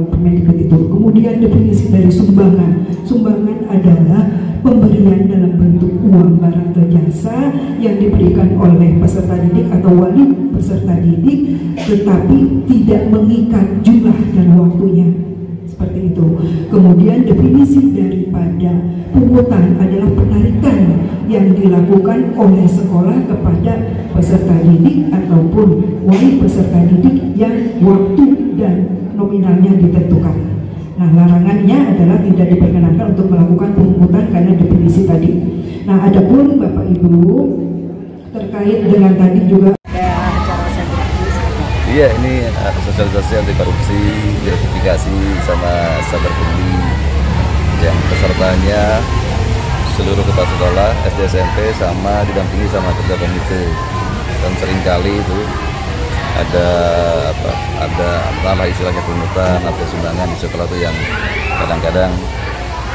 Permendikbud itu. Kemudian definisi dari sumbangan. Sumbangan adalah pemberian dalam bentuk uang, barang atau jasa yang diberikan oleh peserta didik atau wali peserta didik, tetapi tidak mengikat jumlah dan waktunya. Seperti itu. Kemudian definisi daripada pungutan adalah penarikan yang dilakukan oleh sekolah kepada peserta didik ataupun wali peserta didik yang waktu dan nominalnya ditentukan. Nah, larangannya adalah tidak diperkenankan untuk melakukan pungutan karena definisi tadi. Nah, adapun Bapak Ibu terkait dengan tadi juga iya, ini sosialisasi anti korupsi, gratifikasi sama sabar pungli yang pesertanya seluruh kepala sekolah SD SMP sama didampingi sama ketua komite. Dan seringkali itu ada istilahnya pungutan atau sumbangan di sekolah itu yang kadang-kadang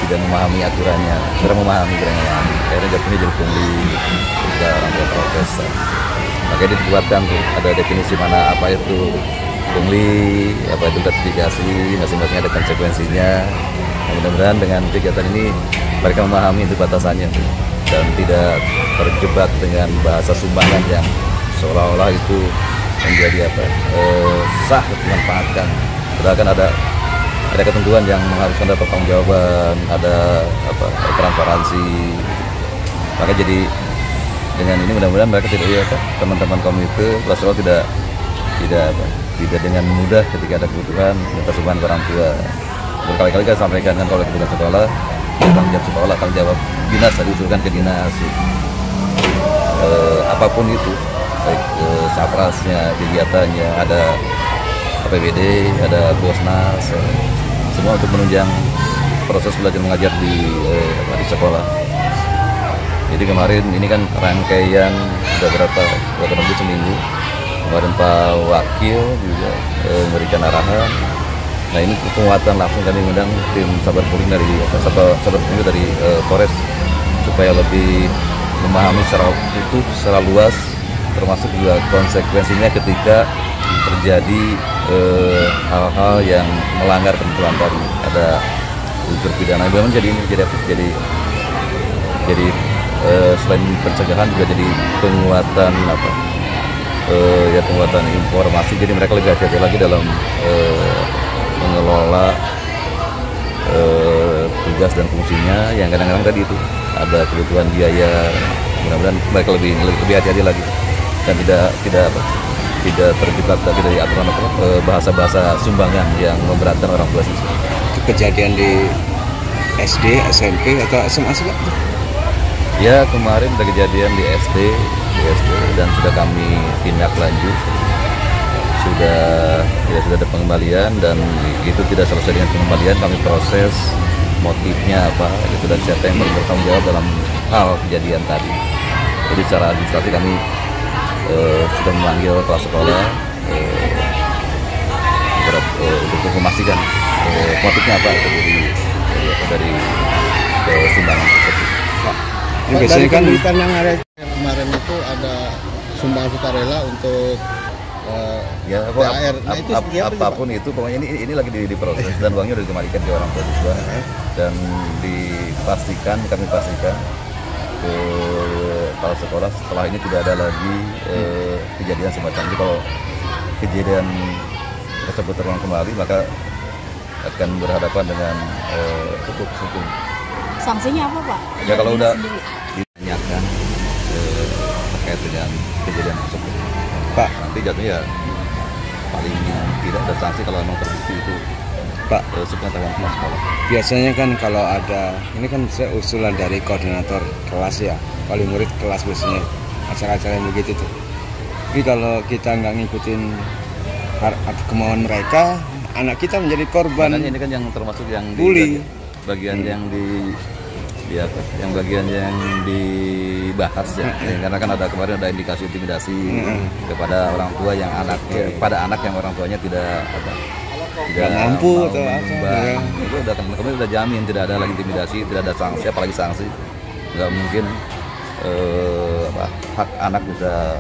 tidak memahami aturannya, kurang memahami. Akhirnya jatuhnya jadi pungli, juga orang tua protes. Makanya dibuatkan tuh ada definisi mana apa itu pungli, apa itu gratifikasi, masing-masing ada konsekuensinya. Nah, mudah-mudahan dengan kegiatan ini mereka memahami itu batasannya tuh, dan tidak terjebak dengan bahasa sumbangan yang seolah-olah itu menjadi sah dimanfaatkan. Padahal kan ada ketentuan yang mengharuskan ada pertanggungjawaban, ada transparansi. Maka jadi dengan ini mudah-mudahan mereka teman-teman komite sekolah tidak dengan mudah ketika ada kebutuhan minta sumbangan ke orang tua. Berkali-kali kan sampaikan kan kalau kebutuhan sekolah, tanggung jawab sekolah, tanggung jawab dinas, diusulkan ke dinas. Apapun itu, baik saprasnya, kegiatannya, ada APBD, ada Bosnas, semua untuk menunjang proses belajar mengajar di sekolah. Jadi kemarin ini kan rangkaian udah berapa seminggu. Kemarin Pak Wakil juga memberikan arahan. Nah, ini penguatan langsung kami mengundang tim sabar pungli dari Polres supaya lebih memahami secara utuh, secara luas, termasuk juga konsekuensinya ketika terjadi hal-hal yang melanggar ketentuan tadi. Ada unsur pidana. Memang jadi selain pencegahan juga jadi penguatan penguatan informasi. Jadi mereka lebih hati-hati lagi dalam mengelola tugas dan fungsinya yang kadang-kadang tadi itu ada kebutuhan biaya. Mudah-mudahan mereka lebih hati-hati lagi dan tidak terjebak lagi dari aturan bahasa-bahasa sumbangan yang memberatkan orang tua siswa. Kejadian di SD, SMP atau SMA sih Pak? Ya, kemarin ada kejadian di SD dan sudah kami tindak lanjut. Sudah ada pengembalian dan itu tidak selesai dengan pengembalian, kami proses motifnya apa itu dan siapa yang bertanggung jawab dalam hal kejadian tadi. Jadi secara administratif kami sudah memanggil kepala sekolah untuk memastikan motifnya apa dari sumbangan tersebut. Biasanya kan yang ada kemarin itu ada sumbangan sukarela untuk THR. Apapun itu pokoknya ini lagi diproses dan uangnya sudah dikembalikan ke orang tua siswa dan kami pastikan ke kepala sekolah setelah ini tidak ada lagi kejadian semacam itu. Kalau kejadian tersebut terulang kembali maka akan berhadapan dengan hukum. Sanksinya apa Pak? Ya kalau udah ditanyakan terkait dengan kejadian tersebut Pak, nanti jatuhnya paling tidak ada sanksi kalau memang terbukti itu Pak sepengetahuan kepala sekolah. Biasanya kan kalau ada, ini kan usulan dari koordinator kelas ya, wali murid kelas biasanya acara-acara yang begitu tuh. Tapi kalau kita nggak ngikutin kemauan mereka, anak kita menjadi korban. Makanya ini kan yang termasuk yang bully. Bagian yang dibahas ya. Karena kan kemarin ada indikasi intimidasi kepada orang tua yang pada anak yang orang tuanya tidak mampu atau apa. Itu kami udah jamin tidak ada lagi intimidasi, tidak ada sanksi, apalagi sanksi. Nggak mungkin hak anak bisa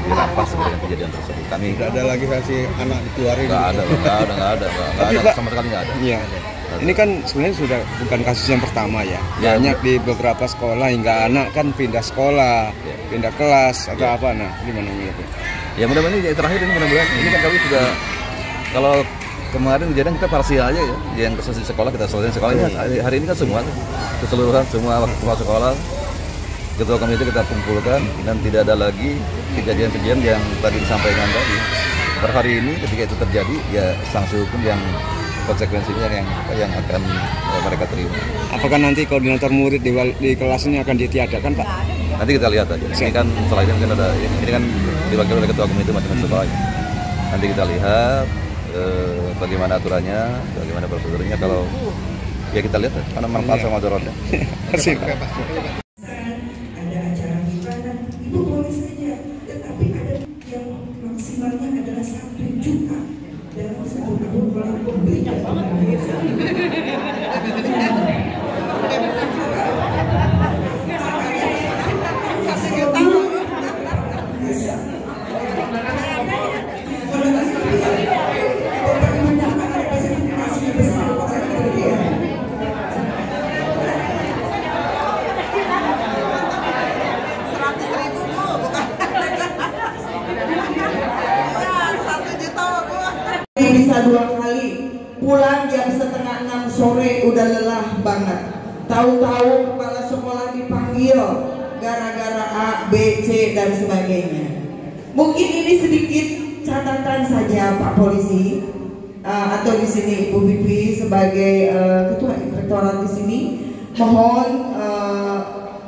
dirampas dengan kejadian tersebut. Kami Tidak ada lagi versi anak dikeluarin. nggak ada sama sekali nggak ada. Iya. Ini kan sebenarnya sudah bukan kasus yang pertama ya. Ya, Banyak di beberapa sekolah hingga anak kan pindah sekolah, pindah kelas atau apa. Nah, gimana gitu? Ya mudah-mudahan ini terakhir ini mudah-mudahan ini kan kami sudah kalau kemarin kejadian kita parsial aja ya, yang selesai di sekolah kita selesai sekolah ini hari ini kan semua keseluruhan semua sekolah ketua komite kita kumpulkan dan tidak ada lagi kejadian-kejadian yang tadi disampaikan tadi. Per hari ini ketika itu terjadi ya sanksi hukum yang konsekuensinya yang akan mereka terima. Apakah nanti koordinator murid di kelas ini akan ditiadakan, Pak? Nanti kita lihat aja. Ini kan selain mungkin ada ini kan diwakili oleh ketua komite masing-masing sekolahnya. Nanti kita lihat bagaimana aturannya, bagaimana prosedurnya. Kalau ya kita lihat mana manfaat sama mudaratnya. Terima kasih. Ada acara gimana, ibu boleh saja, tetapi ada yang maksimalnya adalah 1 juta dalam 1 tahun kalau banyak banget. Bisa 2 kali pulang jam setengah 6 sore udah lelah banget. Tahu-tahu kepala sekolah dipanggil gara-gara A, B, C dan sebagainya. Mungkin ini sedikit catatan saja Pak Polisi atau di sini Ibu Vivi sebagai ketua inspektorat di sini mohon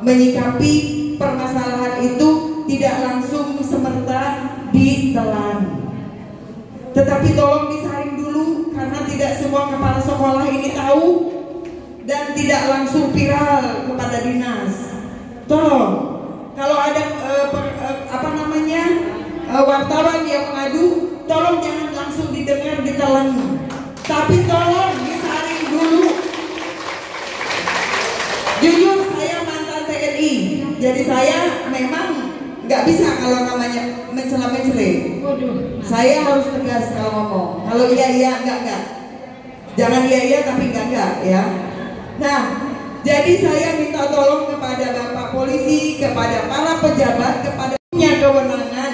menyikapi permasalahan itu tidak langsung semerta ditelan. Tetapi tolong disaring dulu karena tidak semua kepala sekolah ini tahu dan tidak langsung viral kepada dinas. Tolong, kalau ada wartawan yang mengadu, tolong jangan langsung didengar, ditelan, tapi tolong disaring dulu. Jujur saya mantan TNI, jadi saya memang nggak bisa kalau namanya mencela-mencela. Saya harus tegas kalau ngomong. Kalau iya enggak. Jangan iya tapi enggak ya. Nah, jadi saya minta tolong kepada Bapak Polisi, kepada para pejabat, kepada punya kewenangan.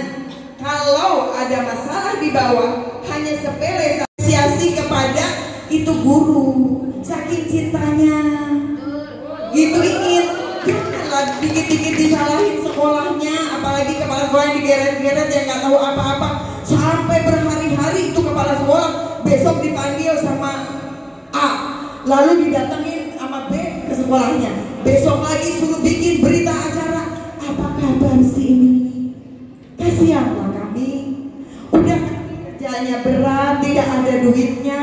Kalau ada masalah di bawah, hanya sepele apresiasi kepada itu guru. Saking cintanya, gitu ingin. Janganlah dikit-dikit disalahin sekolahnya, apalagi kepala sekolah yang digeret-geret yang nggak tahu apa-apa. Sampai berhari-hari itu kepala sekolah besok dipanggil sama A, lalu didatengin sama B ke sekolahnya. Besok lagi suruh bikin berita acara. Apa kabar si ini? Kasihanlah kami. Udah kerjanya berat, tidak ada duitnya.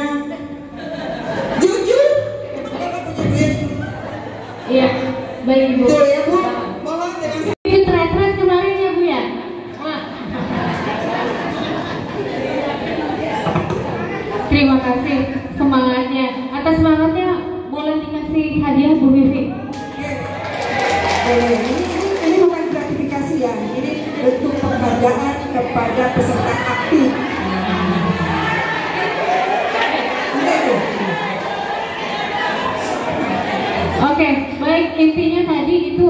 Jujur, emang Bapak punya duit? Iya, baik Ibu. Tuh ya Bu, mohon dengan Tret-tret kemarin ya Bu ya? Terima kasih semangatnya. Atas semangatnya boleh dikasih hadiah Bu Vivi. Ini bukan gratifikasi ya, ini bentuk penghargaan kepada peserta aktif. Oke, baik, intinya tadi itu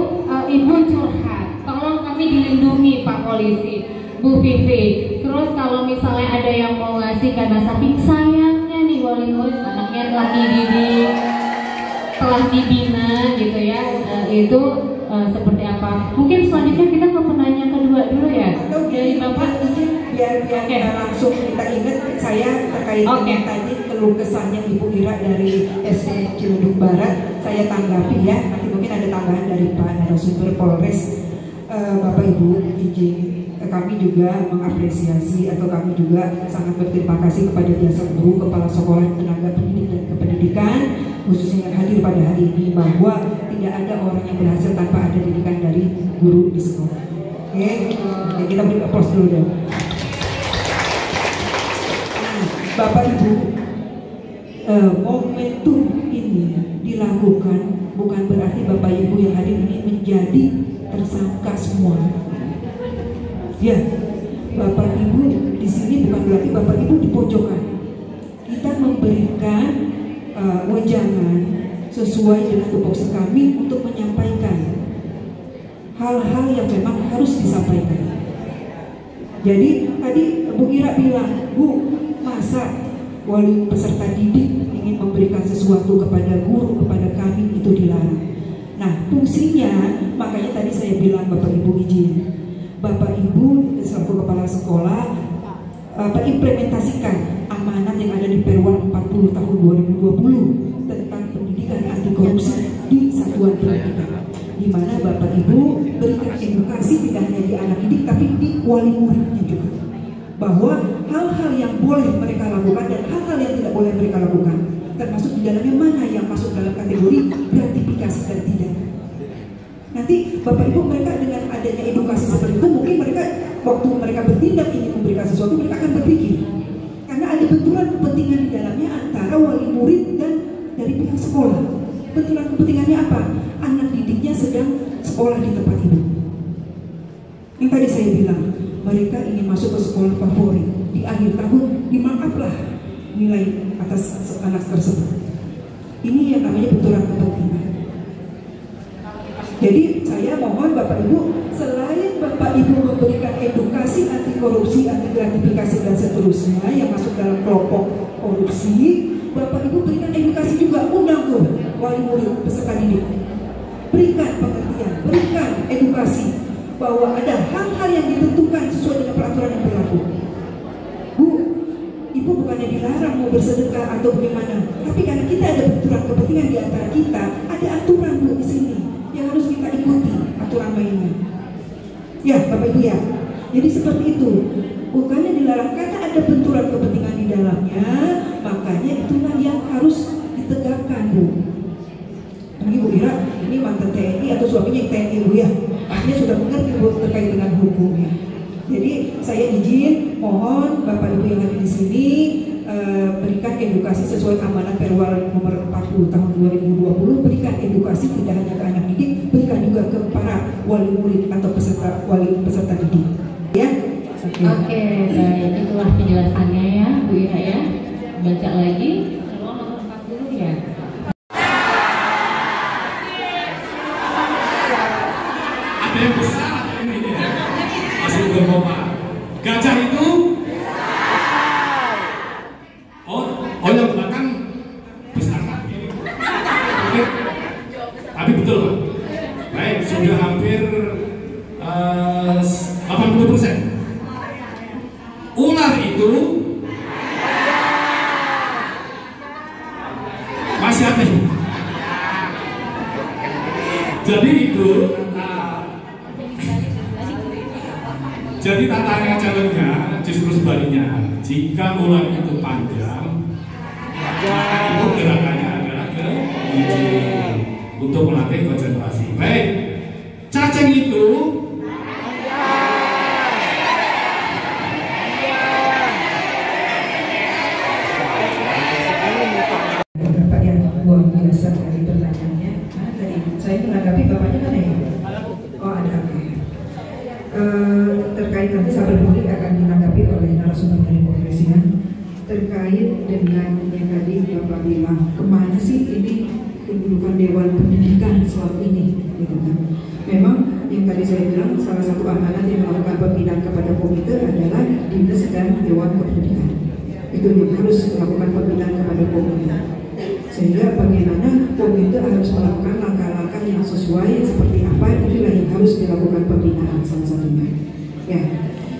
Ibu curhat. Tolong kami dilindungi Pak Polisi, Bu Vivi. Terus kalau misalnya ada yang mau ngasih karena saking sayangnya nih wali murid anaknya lagi didik, telah dibina gitu ya, itu seperti apa? Mungkin selanjutnya kita ke penanya kedua dulu ya. Atau Dari Bapak. biar kita langsung kita ingat saya terkait dengan tadi keluh kesahnya Ibu Ira dari SD Ciledug Barat, saya tanggapi ya. Nanti mungkin ada tambahan dari Pak narasumber Polres. Bapak Ibu izin, kami juga mengapresiasi atau kami juga sangat berterima kasih kepada jasa guru, kepala sekolah, tenaga pendidik dan kependidikan khususnya yang hadir pada hari ini, bahwa tidak ada orang yang berhasil tanpa ada didikan dari guru di sekolah. Oke, kita beri aplaus dulu dong. Bapak Ibu, momentum ini dilakukan bukan berarti Bapak Ibu yang hadir ini menjadi tersangka semua. Ya, Bapak Ibu di sini bukan berarti Bapak Ibu dipojokkan. Kita memberikan wejangan sesuai dengan tupoksi kami untuk menyampaikan hal-hal yang memang harus disampaikan. Jadi tadi Bu Ira bilang, Bu, masa wali peserta didik ingin memberikan sesuatu kepada guru, kepada kami, itu dilarang. Nah, fungsinya, makanya tadi saya bilang Bapak Ibu izin, Bapak Ibu selaku kepala sekolah implementasikan amanat yang ada di Perwal 40 tahun 2020 tentang pendidikan anti korupsi di satuan pendidikan, di mana Bapak Ibu berikan edukasi tidak hanya di anak didik tapi di wali muridnya juga, bahwa hal-hal yang boleh mereka lakukan dan hal-hal yang tidak boleh mereka lakukan, termasuk di dalamnya mana yang masuk dalam kategori gratifikasi dan tidak. Nanti Bapak Ibu mereka dengan adanya edukasi seperti itu, mungkin mereka waktu mereka bertindak ingin memberikan sesuatu, mereka akan berpikir, karena ada benturan kepentingan di dalamnya antara wali murid dan dari pihak sekolah. Benturan kepentingannya apa? Anak didiknya sedang sekolah di tempat itu. Yang tadi saya bilang, mereka ingin masuk ke sekolah favorit di akhir tahun, dimaaflah nilai atas anak tersebut. Ini yang namanya benturan kepentingan. Jadi saya mohon Bapak Ibu, selain Bapak Ibu memberikan edukasi anti korupsi, anti gratifikasi dan seterusnya yang masuk dalam kelompok korupsi, Bapak Ibu berikan edukasi juga, undang tuh wali murid peserta didik, berikan pengertian, berikan edukasi bahwa ada hal-hal yang ditentukan sesuai dengan peraturan yang berlaku. Bu, Ibu bukannya dilarang mau bersedekah atau bagaimana, tapi karena kita ada benturan kepentingan di antara kita, ada aturan Bu di sini yang harus kita ikuti, aturan mainnya. Ya, Bapak Ibu ya. Jadi seperti itu. Bukannya dilarang karena ada benturan kepentingan di dalamnya, makanya itulah yang harus ditegakkan, Bu. Ini Bu Ira, ini mantan TNI atau suaminya TNI, Bu ya. Pastinya sudah mengerti Bu terkait dengan hukumnya. Jadi saya izin, mohon Bapak Ibu yang ada di sini berikan edukasi sesuai amanat Perwal nomor 40 tahun 2020, berikan edukasi tidak hanya ke anak didik, berikan juga ke para wali murid atau wali peserta didik. Ya. Oke, baik, itulah penjelasannya ya Bu Ira ya. Baca lagi, Perwal nomor 40 ya. Ada yang besar ini ya. Masih belum apa. Gajah itu Oh yang belakang besar lagi. Oke. Tapi betul Pak. Baik, sudah hampir 80%. Ular itu masih ada. Jadi itu jadi tantangan challenge-nya justru sebaliknya. Jika ular itu panjang, maka itu gerakannya adalah ke ujung untuk melatih konsentrasi. Baik, cacing itu Bapak yang luar biasa dari pertanyaannya. Nah, tadi saya menanggapi bapaknya mana ya? Oh ada. Terkait nanti sabar dulu akan ditanggapi oleh narasumber dari Kepolisian terkait dengan yang tadi Bapak bilang, kemana sih ini kedudukan Dewan Pendidikan selama ini, gitu kan? Memang yang tadi saya bilang salah satu amanat yang melakukan pembinaan kepada komite adalah Dinas dan Dewan Pendidikan. Itu yang harus melakukan pembinaan kepada komite. Sehingga bagaimana komite harus melakukan langkah-langkah yang sesuai seperti apa, itulah yang harus dilakukan pembinaan salah satunya. Ya,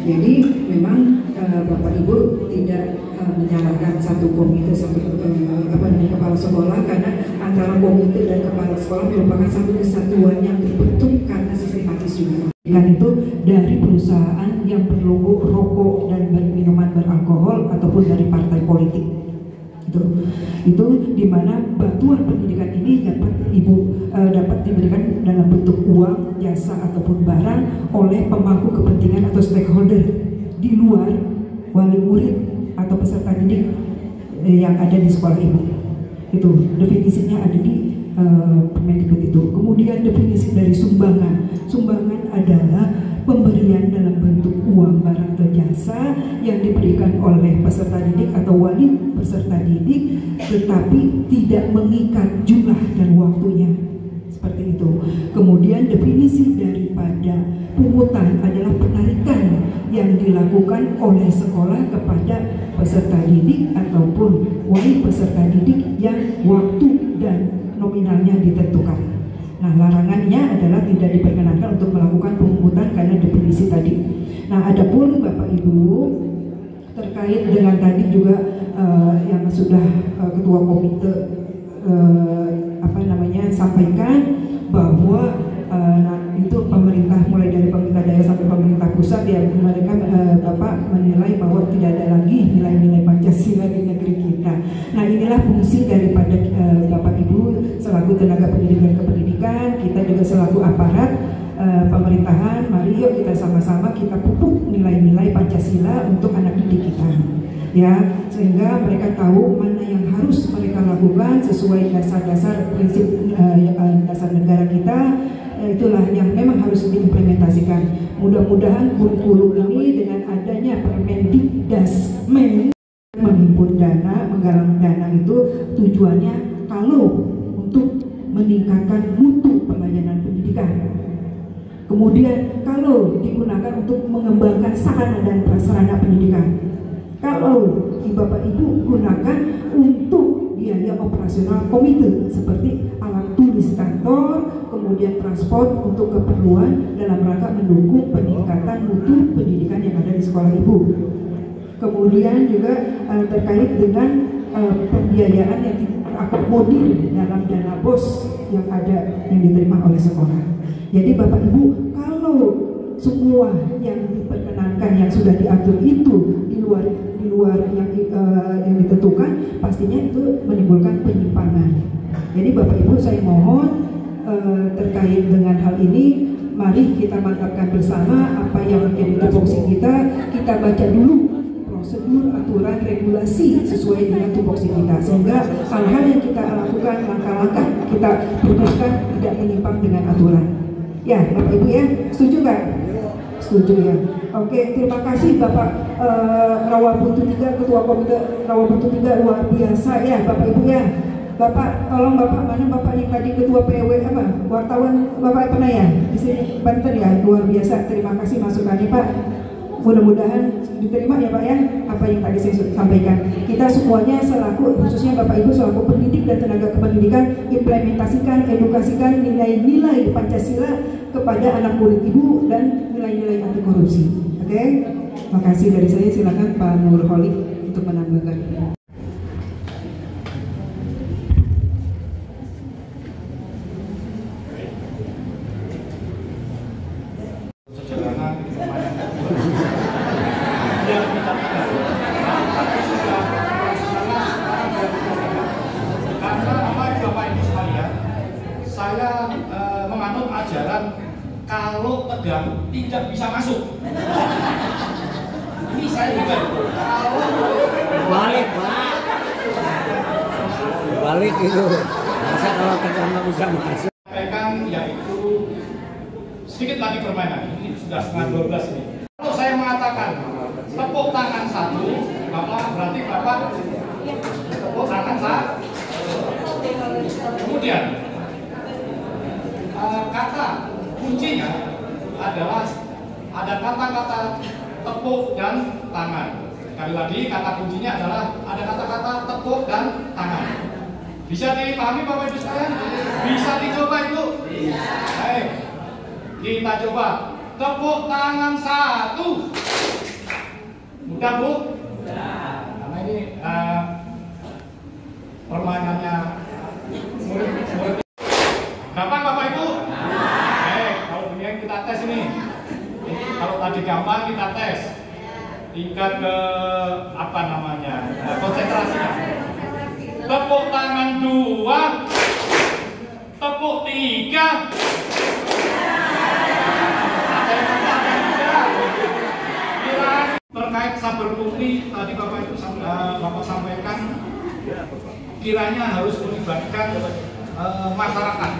jadi memang Bapak Ibu tidak menyalahkan satu komite, satu kepala sekolah, karena antara komite dan kepala sekolah merupakan satu kesatuan yang terbentuk karena sistematis juga. Dan itu dari perusahaan yang berlogo rokok dan minuman beralkohol ataupun dari partai politik. Itu di mana bantuan pendidikan ini dapat diberikan dalam bentuk uang, jasa ataupun barang oleh pemangku kepentingan atau stakeholder di luar wali murid atau peserta didik yang ada di sekolah ini. Itu definisinya ada di Permendikbud itu. Kemudian definisi dari sumbangan. Sumbangan adalah pemberian dalam bentuk uang, barang atau jasa yang diberikan oleh peserta didik atau wali peserta didik, tetapi tidak mengikat jumlah dan waktunya. Seperti itu. Kemudian definisi daripada pungutan adalah penarikan yang dilakukan oleh sekolah kepada peserta didik ataupun wali peserta didik yang waktu dan nominalnya ditentukan. Nah, larangannya adalah tidak diperkenankan untuk melakukan pemungutan karena definisi tadi. Nah, adapun Bapak Ibu terkait dengan tadi juga yang sudah Ketua Komite sampaikan bahwa itu pemerintah, mulai dari pemerintah daerah sampai pemerintah pusat, ya mereka Bapak menilai bahwa tidak ada lagi nilai-nilai Pancasila di negeri kita. Nah, inilah fungsi daripada Bapak Ibu selaku tenaga pendidikan kependidikan, kita juga selaku aparat pemerintahan. Mari yuk kita sama-sama kita pupuk nilai-nilai Pancasila untuk anak didik kita, ya, sehingga mereka tahu mana yang harus mereka lakukan sesuai dasar-dasar prinsip dasar negara kita. Itulah yang memang harus diimplementasikan. Mudah-mudahan kurikulum ini dengan adanya Permendikdasmen menghimpun dana, menggalang dana itu tujuannya kalau untuk meningkatkan mutu pelayanan pendidikan. Kemudian kalau digunakan untuk mengembangkan sarana dan prasarana pendidikan. Kalau Bapak Ibu gunakan untuk biaya operasional komite seperti alat tulis kantor, kemudian transport untuk keperluan dalam rangka mendukung peningkatan mutu pendidikan yang ada di sekolah Ibu. Kemudian juga terkait dengan pembiayaan yang diakomodir dalam dana BOS yang ada yang diterima oleh sekolah. Jadi Bapak Ibu, kalau semua yang diperkenankan yang sudah diatur itu di luar yang ditentukan, pastinya itu menimbulkan penyimpangan. Jadi Bapak Ibu, saya mohon terkait dengan hal ini, mari kita mantapkan bersama apa yang menjadi tupoksi kita baca dulu prosedur, aturan, regulasi sesuai dengan tupoksi kita, sehingga hal-hal yang kita lakukan, langkah-langkah kita putuskan tidak menyimpang dengan aturan. Ya, Bapak Ibu ya, setuju nggak? Setuju ya. Oke, terima kasih Bapak Rawabutu 3, Ketua Komite Rawabutu 3, luar biasa ya Bapak Ibu ya. Bapak, tolong Bapak, mana Bapak yang tadi Ketua PW apa? Wartawan Bapak pernah ya? Di sini Banten ya, luar biasa. Terima kasih masukannya Pak. Mudah-mudahan diterima ya Pak ya, apa yang tadi saya sampaikan. Kita semuanya selaku, khususnya Bapak Ibu selaku pendidik dan tenaga kependidikan, implementasikan, edukasikan nilai-nilai Pancasila kepada anak murid Ibu dan nilai-nilai anti korupsi. Oke? Makasih dari saya, silakan Pak Nurholik untuk menambahkan. Saya menganut ajaran kalau pedang tidak bisa masuk. Ini saya juga. Balik Pak. Balik itu. Masa kalau pedang nggak bisa masuk? Sampaikan yaitu sedikit lagi permainan. Ini sudah setengah 12 ini. Kalau saya mengatakan tepuk tangan satu, Bapak berarti Bapak tepuk tangan satu. Kemudian kata kuncinya adalah ada kata-kata tepuk dan tangan. Sekali lagi kata kuncinya adalah ada kata-kata tepuk dan tangan. Bisa dipahami Bapak Ibu sekalian? Bisa dicoba Ibu? Bisa. Baik, kita coba tepuk tangan satu. Mudah Bu? Mudah. Karena ini permainannya murid. Gampang Bapak Ibu? Kalau demikian kita tes ini. Kalau tadi gampang kita tes. Tingkat ke apa namanya? Konsentrasinya. Tepuk tangan 2. Tepuk 3. Terkait saber putih tadi Bapak Ibu Bapak sampaikan kiranya harus melibatkan masyarakat.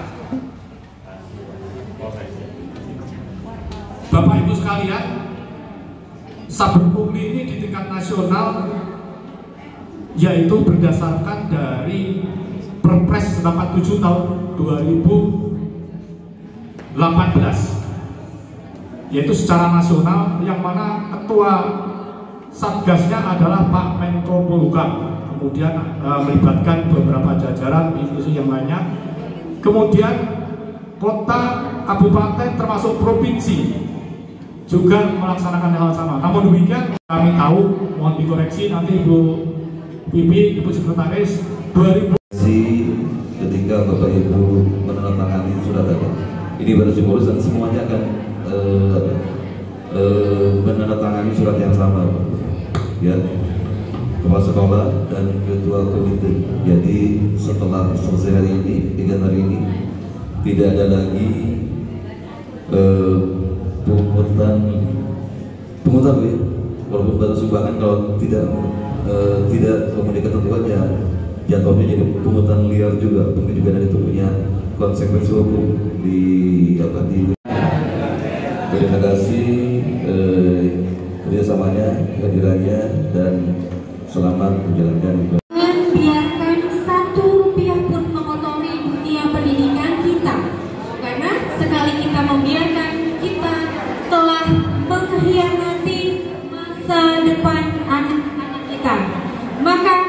Bapak Ibu sekalian, saber pungli ini di tingkat nasional yaitu berdasarkan dari Perpres 87 tahun 2018, yaitu secara nasional, yang mana ketua satgasnya adalah Pak Menko Polhukam, kemudian melibatkan beberapa jajaran institusi yang lainnya, kemudian kota, kabupaten termasuk provinsi juga melaksanakan hal sama. Namun demikian kami tahu, mohon dikoreksi nanti Ibu Bibi, Ibu Sekretaris, 2000 ketika Bapak Ibu menandatangani surat tadi, ini baru simbolis dan semuanya akan menandatangani surat yang sama, ya, kepala sekolah dan ketua komite. Jadi setelah selesai hari ini, 3 hari ini, tidak ada lagi pungutan ya, walaupun baru sumbangan, kalau tidak memenuhi ketentuan ya jatuhnya jadi pungutan liar juga, mungkin juga dari itu punya konsekuensi hukum terima kasih kerjasamanya, kehadirannya, dan selamat menjalankan. Biarkan Rp1 pun mengotori dunia pendidikan kita, karena sekali kita membiarkan, kita telah mengkhianati masa depan anak-anak kita. Maka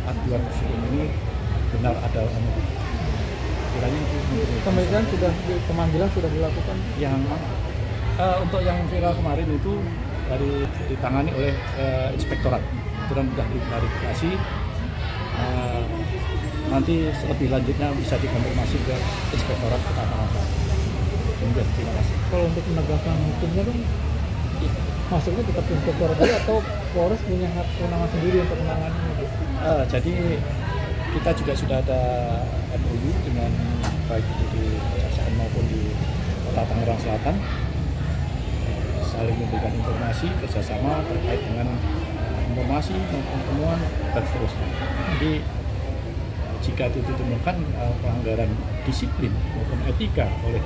aduan tersebut ini benar ada kiranya itu pemeriksaan sudah, pemanggilan sudah dilakukan. Yang untuk yang viral kemarin itu ditangani oleh inspektorat, kemudian sudah diklarifikasi. Nanti lebih lanjutnya bisa dikonfirmasi ke inspektorat Kota. Terima kasih. Kalau untuk penegakan hukumnya dong, masuknya tetap inspektorat dulu atau Polres punya hak kewenangan sendiri untuk menangani? Jadi kita juga sudah ada MOU dengan baik itu di Kejaksaan maupun di Kota Tangerang Selatan, saling memberikan informasi kerjasama terkait dengan informasi maupun temuan dan seterusnya. Jadi jika itu ditemukan pelanggaran disiplin maupun etika oleh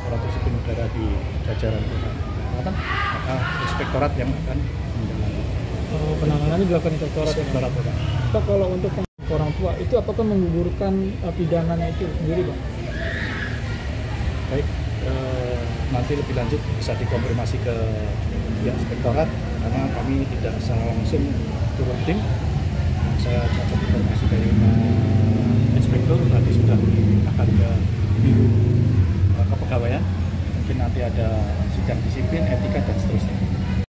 orang disiplin negara di jajaran Kota Selatan, maka inspektorat yang akan menjalani. Penanganannya dilakukan inspektorat. Pak, kalau untuk orang tua itu apakah menggugurkan pidananya itu sendiri, Pak? Baik, nanti lebih lanjut bisa dikonfirmasi ke pihak inspektorat karena kami tidak secara langsung turun tim. Saya dapat informasi dari inspektur tadi sudah akan ke Biro Kepegawaian. Mungkin nanti ada sidang disiplin, etika dan